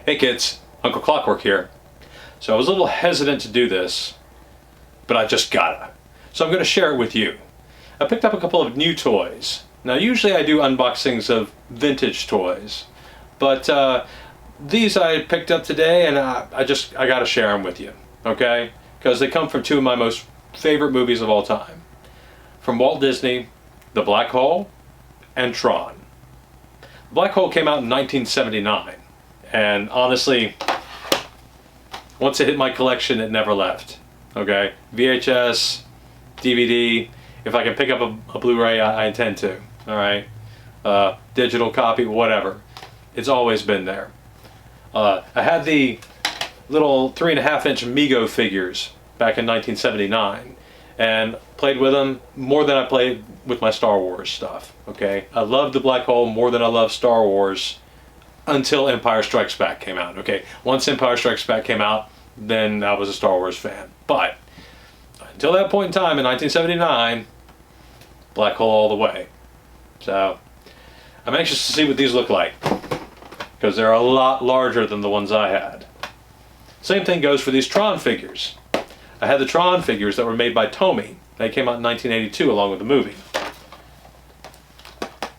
Hey kids, Uncle Clockwork here. So I was a little hesitant to do this, but I just gotta. So I'm gonna share it with you. I picked up a couple of new toys. Now usually I do unboxings of vintage toys, but these I picked up today and I gotta share them with you, okay? Because they come from two of my most favorite movies of all time. From Walt Disney, The Black Hole and Tron. The Black Hole came out in 1979. And honestly, once it hit my collection, it never left. Okay, VHS, DVD. If I can pick up a Blu-ray, I intend to. All right, digital copy, whatever. It's always been there. I had the little 3.5-inch Mego figures back in 1979, and played with them more than I played with my Star Wars stuff. Okay, I loved the Black Hole more than I loved Star Wars. Until Empire Strikes Back came out. Okay, once Empire Strikes Back came out, then I was a Star Wars fan. But until that point in time, in 1979, Black Hole all the way. So I'm anxious to see what these look like, because they're a lot larger than the ones I had. Same thing goes for these Tron figures. I had the Tron figures that were made by Tomy. They came out in 1982 along with the movie.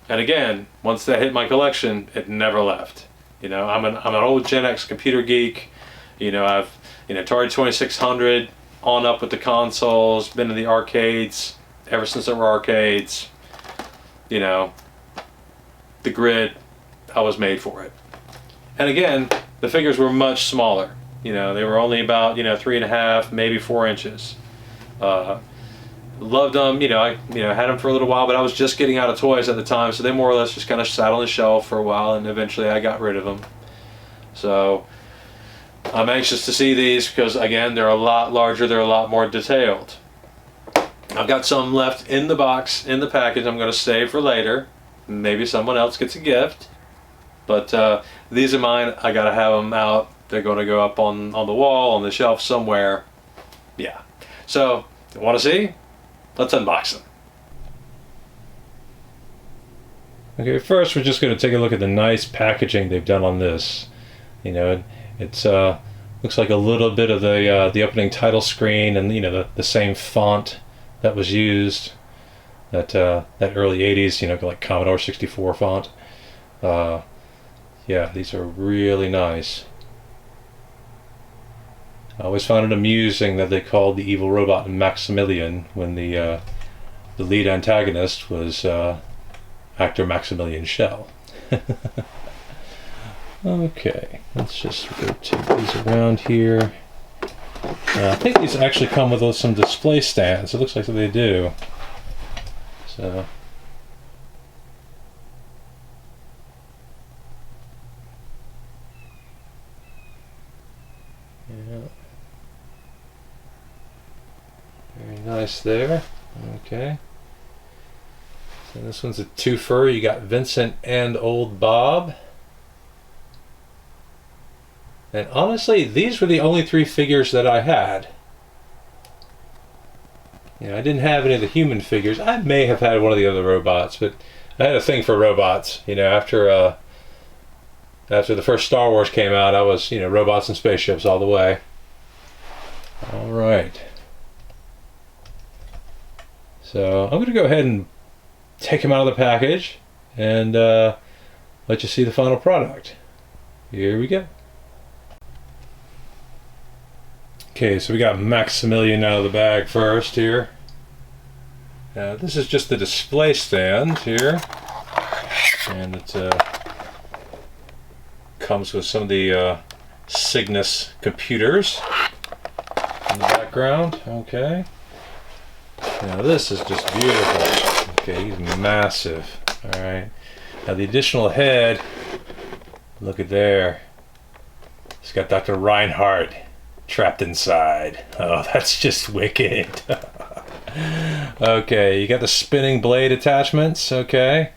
And again, once that hit my collection, it never left. You know, I'm an old Gen X computer geek. You know, I've Atari 2600 on up with the consoles, been in the arcades ever since there were arcades. You know, the grid, I was made for it. And again, the figures were much smaller. You know, they were only about 3.5, maybe 4 inches. Loved them, I had them for a little while, but I was just getting out of toys at the time, so they more or less just kind of sat on the shelf for a while, and eventually I got rid of them. So I'm anxious to see these because, again, they're a lot larger, they're a lot more detailed. I've got some left in the box, in the package. I'm going to save for later. Maybe someone else gets a gift, but these are mine. I got to have them out. They're going to go up on the wall, on the shelf somewhere. Yeah. So, you want to see? Let's unbox them. Okay, first we're just going to take a look at the nice packaging they've done on this. It's looks like a little bit of the opening title screen, and the same font that was used, that early 80s, like Commodore 64 font. Yeah, these are really nice. I always found it amusing that they called the evil robot Maximilian when the lead antagonist was actor Maximilian Schell. Okay, let's just rotate these around here. I think these actually come with some display stands. It looks like they do. So. Yeah. Very nice there. Okay. So this one's a twofer. You got Vincent and Old Bob. And honestly, these were the only 3 figures that I had. I didn't have any of the human figures. I may have had one of the other robots, but I had a thing for robots. After the first Star Wars came out, I was, robots and spaceships all the way. All right. So I'm going to go ahead and take them out of the package and let you see the final product. Here we go. Okay, so we got Maximilian out of the bag first here. This is just the display stand here, and it comes with some of the Cygnus computers in the background. Okay. Now this is just beautiful. Okay, he's massive. All right. Now the additional head, look at there. It's got Dr. Reinhardt trapped inside. Oh, that's just wicked. Okay, you got the spinning blade attachments, okay.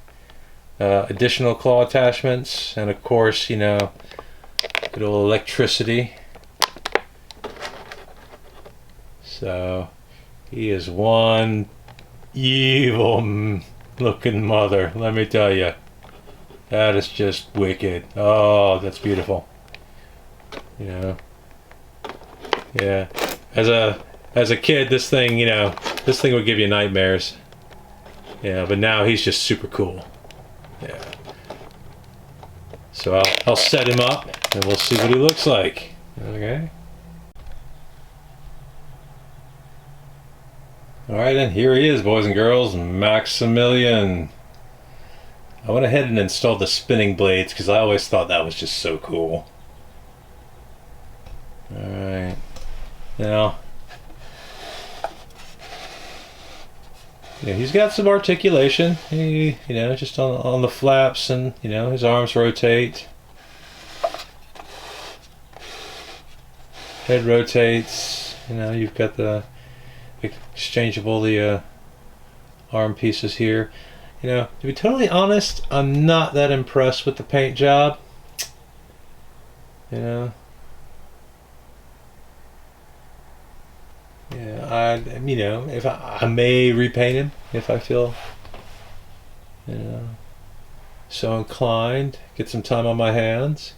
Additional claw attachments, and of course, you know, good old electricity. So, he is one evil looking mother, let me tell you. That is just wicked. Oh, that's beautiful. You know, yeah. As a kid, this thing, you know, this thing would give you nightmares. Yeah, but now he's just super cool. Yeah. So I'll set him up, and we'll see what he looks like. Okay. All right, and here he is, boys and girls, Maximilian. I went ahead and installed the spinning blades because I always thought that was just so cool. Alright. Now, yeah, he's got some articulation. He, you know, just on the flaps, and you know, his arms rotate. Head rotates. You know, you've got the exchangeable arm pieces here. You know, to be totally honest, I'm not that impressed with the paint job. You know. Yeah, you know, if I may repaint him if I feel, you know, so inclined. Get some time on my hands.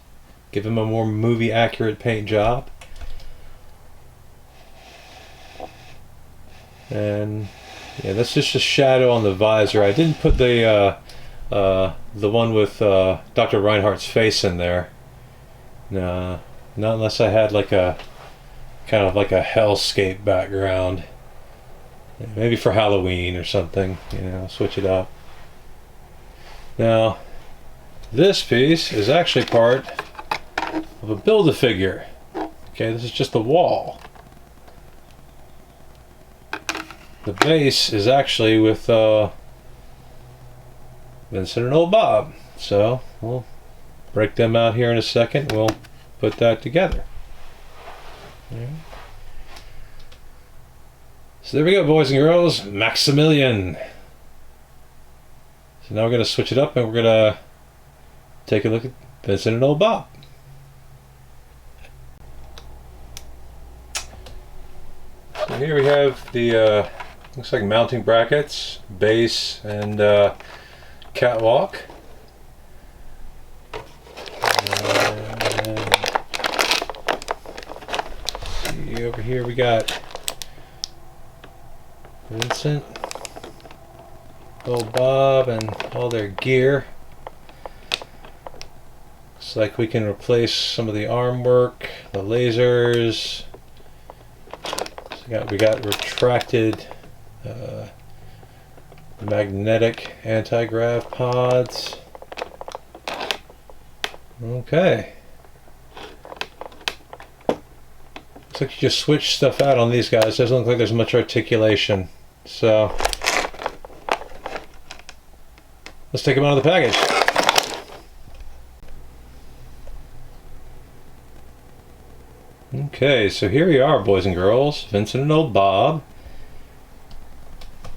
Give him a more movie accurate paint job. And yeah, that's just a shadow on the visor. I didn't put the one with Dr. Reinhardt's face in there. No, not unless I had like a kind of like a hellscape background. Maybe for Halloween or something, you know, switch it up. Now, this piece is actually part of a Build-A-Figure. Okay, this is just the wall. The base is actually with Vincent and old Bob. So we'll break them out here in a second. We'll put that together. Yeah. So there we go, boys and girls. Maximilian. So now we're going to switch it up and we're going to take a look at Vincent and old Bob. So here we have the looks like mounting brackets, base, and catwalk. See over here we got Vincent, old Bob, and all their gear. Looks like we can replace some of the arm work, the lasers. So we got retracted magnetic anti-grav pods. Okay. Looks like you just switch stuff out on these guys. Doesn't look like there's much articulation. So let's take them out of the package. Okay, so here we are, boys and girls. Vincent and old Bob.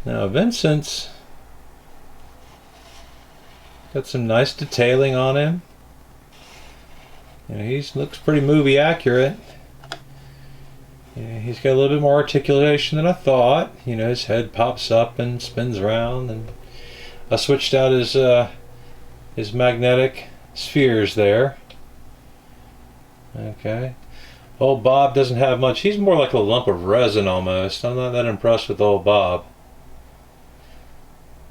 Now Vincent's got some nice detailing on him. You know, he looks pretty movie accurate. Yeah, he's got a little bit more articulation than I thought. You know, his head pops up and spins around, and I switched out his magnetic spheres there. Okay. Old Bob doesn't have much. He's more like a lump of resin almost. I'm not that impressed with old Bob.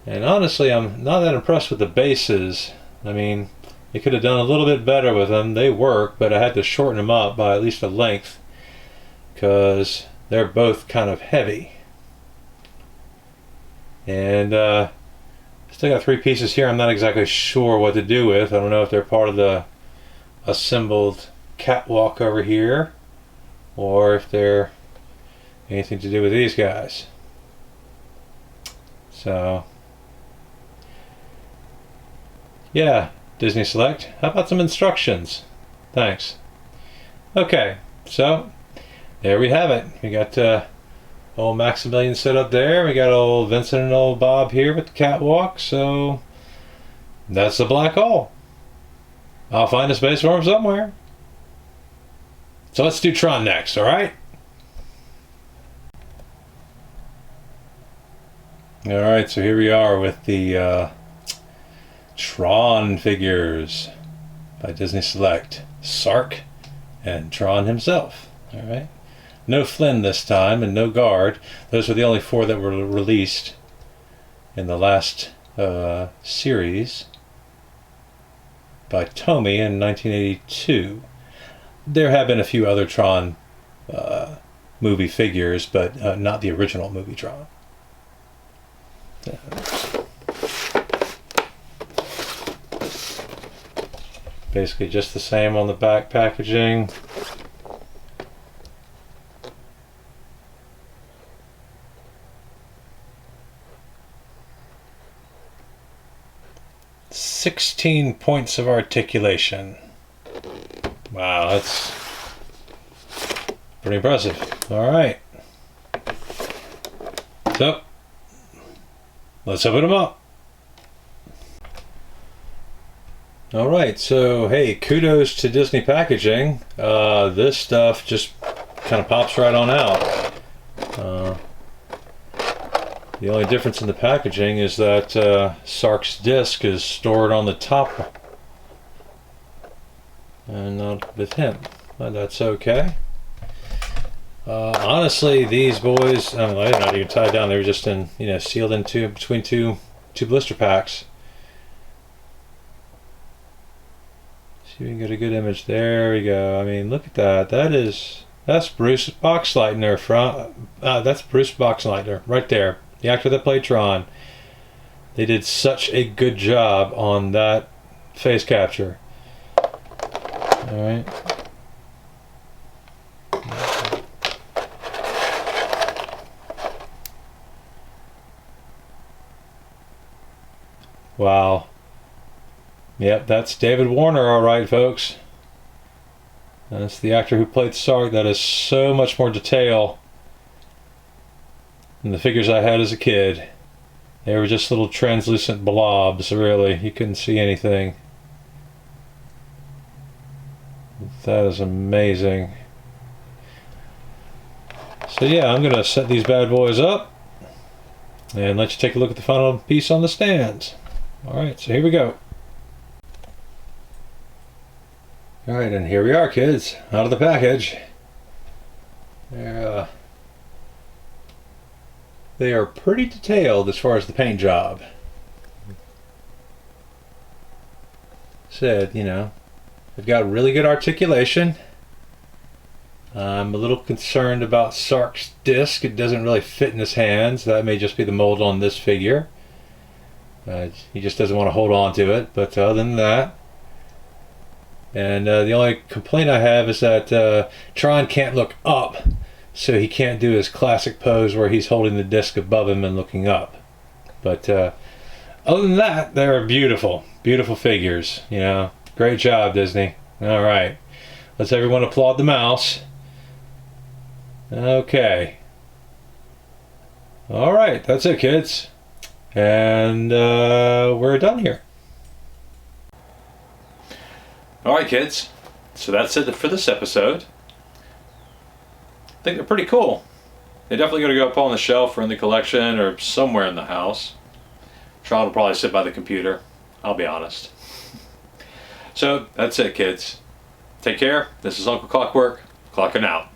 And honestly, I'm not that impressed with the bases. I mean, they could have done a little bit better with them. They work, but I had to shorten them up by at least a length because they're both kind of heavy. And still got three pieces here I'm not exactly sure what to do with. I don't know if they're part of the assembled catwalk over here or if they're anything to do with these guys. So yeah, Disney Select, how about some instructions? Thanks. Okay, so there we have it. We got old Maximilian set up there. We got old Vincent and old Bob here with the catwalk. So that's the black hole. I'll find a space for him somewhere. So let's do Tron next, alright? Alright, so here we are with the Tron figures by Disney Select. Sark and Tron himself. Alright. No Flynn this time and no Guard. Those were the only 4 that were released in the last series by Tomy in 1982. There have been a few other Tron movie figures, but not the original movie Tron. Basically just the same on the back packaging. "16 points of articulation." Wow, that's pretty impressive. Alright. So, let's open them up. Alright, so hey, kudos to Disney Packaging. This stuff just kind of pops right on out. The only difference in the packaging is that Sark's disc is stored on the top and not with him, but that's okay. Honestly, these boys, they're not even tied down. They were just in, sealed into between two blister packs. See if we can get a good image. There we go. I mean, look at that. That's Bruce Boxleitner that's Bruce Boxleitner right there, the actor that played Tron. They did such a good job on that face capture. All right. Wow. Yep, that's David Warner, all right, folks. That's the actor who played Sark. That is so much more detail than the figures I had as a kid. They were just little translucent blobs, really. You couldn't see anything. That is amazing. So yeah, I'm going to set these bad boys up and let you take a look at the final piece on the stands. Alright, so here we go. Alright, and here we are, kids, out of the package. They are pretty detailed as far as the paint job. Said, they've got really good articulation. I'm a little concerned about Sark's disc. It doesn't really fit in his hands. That may just be the mold on this figure. He just doesn't want to hold on to it, but other than that. And the only complaint I have is that Tron can't look up, so he can't do his classic pose where he's holding the disc above him and looking up. But other than that, they're beautiful, beautiful figures. Great job, Disney. All right, let's everyone applaud the mouse. Okay. All right, that's it, kids. And we're done here. Alright, kids, so that's it for this episode. I think they're pretty cool. They're definitely going to go up on the shelf or in the collection or somewhere in the house. Tron will probably sit by the computer, I'll be honest. So that's it, kids. Take care. This is Uncle Clockwork, clocking out.